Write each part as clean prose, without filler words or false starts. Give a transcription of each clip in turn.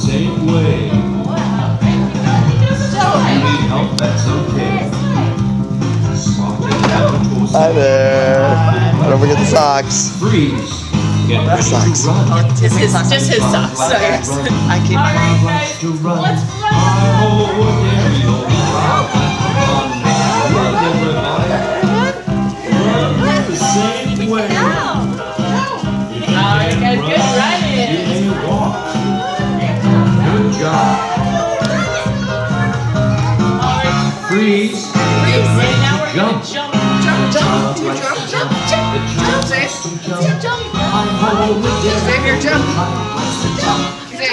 same way. If you need help, that's okay. Hi there. Don't forget the socks. Freeze. Get ready Socks. to run. Just his socks. So yes. I keep Let's run. Oh, there we go. Run the same way. Alright guys, good running. You may walk. Good job. Freeze. Right now we're Jump. gonna jump. Xavier, jump.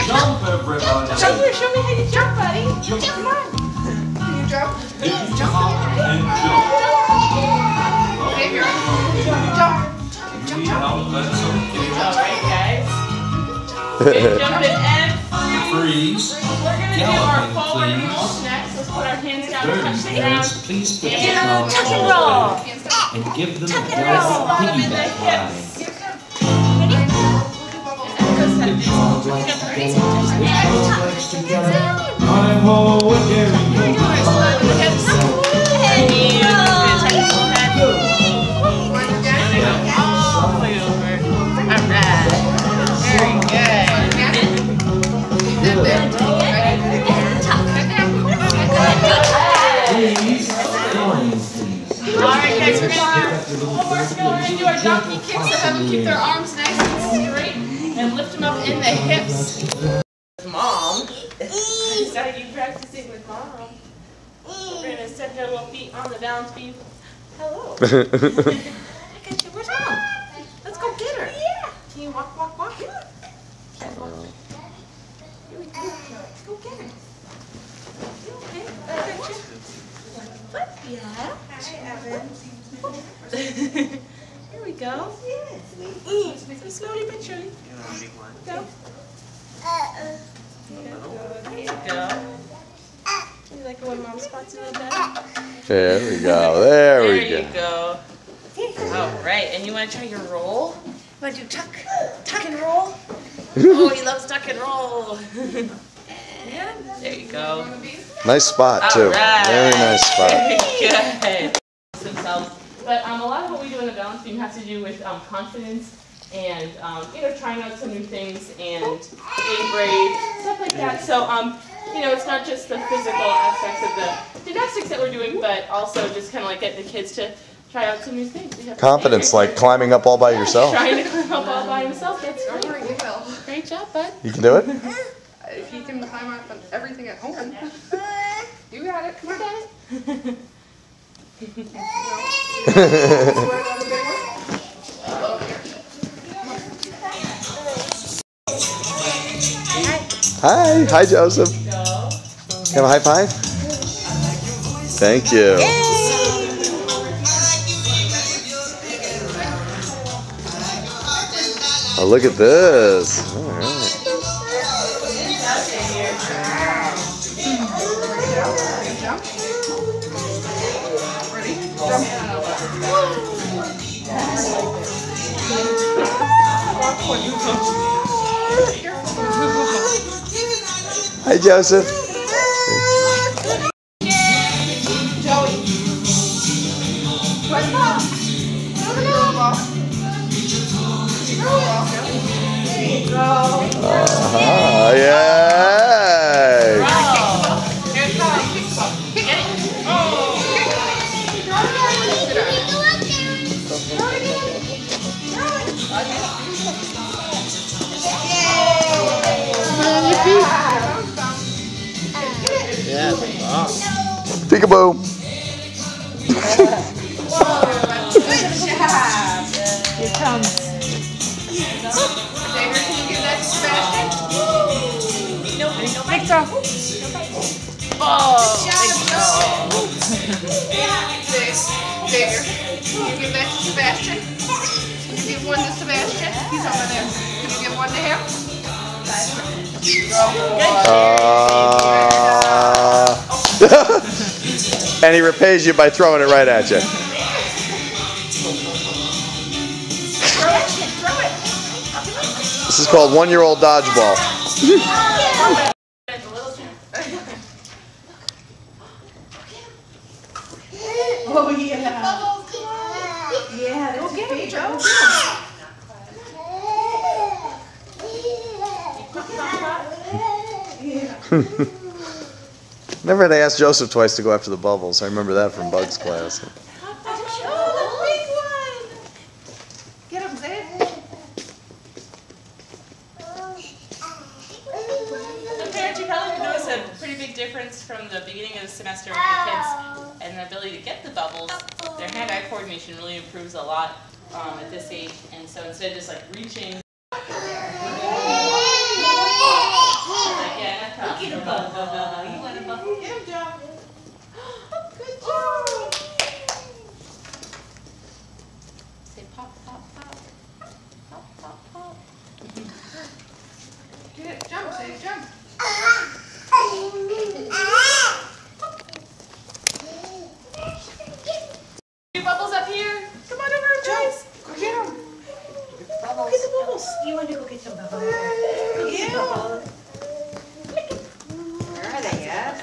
Jump, everybody. Xavier, show me how you jump, buddy. Jump. Come on. Can you jump? If you hop and jump. Xavier, jump. You need help, that's okay. Alright guys. Good jumping and Freeze. we're gonna do our Galloping, forward please. roll next. Let's put our hands down and 30 touch the ground. seconds. Please put And your arms tuck and all roll. together and give them Tuck a and roll. Bottom in the piggyback hips. line. Good job. Legs together. Hi-ho, and there we go. Please, Alright guys, we're gonna do our donkey kicks. So have them keep their arms nice and straight and lift them up in the hips. Mom. So you practicing with mom. We're gonna set your little feet on the balance beam. Hello. I got you. Where's mom? Let's go get her. Yeah. Can you walk? Here we go. Let's go get her. You okay? I got you. What? Yeah. Hi, Evan. Here we go. So slowly but surely. Go. There you go. You like it when mom spots a little better? There we go. There we There you go. All right, and you want to try your roll? You want to do tuck and roll? Oh, he loves tuck and roll. Yeah, there you go. Nice spot too. All right. Very nice spot. Very good. Themselves. But a lot of what we do in the balance beam has to do with confidence and trying out some new things and being brave, stuff like that. So it's not just the physical aspects of the gymnastics that we're doing, but also just kind of like getting the kids to try out some new things. Confidence, like climbing up all by yourself. Trying to climb up all by himself. That's great. Great job, bud. You can do it? If he can climb up on everything at home, you got it. Come on. it. Hi Joseph. Have a high five? Thank you. Oh, look at this. All right. Hi Joseph. Yay! Peekaboo. Here it comes. Xavier, can you give that to Sebastian? Victor. Oh, Xavier, can you give that to Sebastian? Can you give one to Sebastian? He's over there. Can you give one to him? And he repays you by throwing it right at you. Throw it. This is called 1-year-old dodgeball. Oh yeah. Yeah, go get him, Joe. Never had to ask Joseph twice to go after the bubbles. I remember that from Bug's class. Oh, the big one. Get him, Zed. So parents, you probably notice a pretty big difference from the beginning of the semester with the kids and the ability to get the bubbles. Their hand-eye coordination really improves a lot at this age, and so instead of just like reaching, Get a bubble. You want a bubble? Get him, Joe. Good job. say pop, pop, pop, pop, pop, pop. Get it. Jump, say jump. Your bubbles up here. Come on over, guys. Go get him. Bubbles. Get the bubbles. You want to go get some bubbles? Go get some bubbles. Where are they at?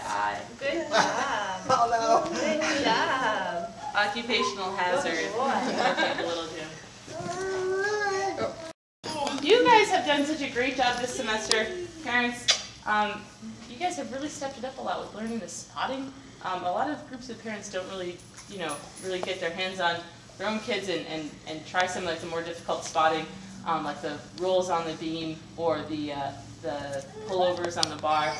Good job. Oh no. Good job. Occupational hazard. Good boy. Like a little Jim. You guys have done such a great job this semester. Parents, you guys have really stepped it up a lot with learning the spotting. A lot of groups of parents don't really, really get their hands on their own kids and try some of the more difficult spotting, like the rolls on the beam or the pullovers on the bar.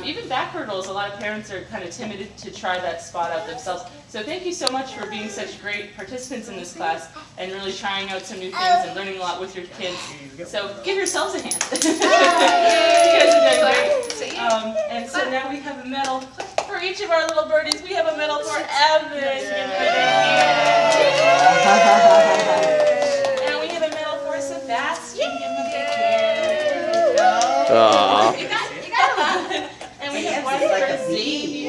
Even back hurdles, a lot of parents are kind of timid to try that spot out themselves. So thank you so much for being such great participants in this class and really trying out some new things and learning a lot with your kids. So give yourselves a hand. You guys are doing great. And so now we have a medal for each of our little birdies. We have a medal for Evan. And we have a medal for Sebastian. Give him a big hand. Aww. And we have one for Xavier.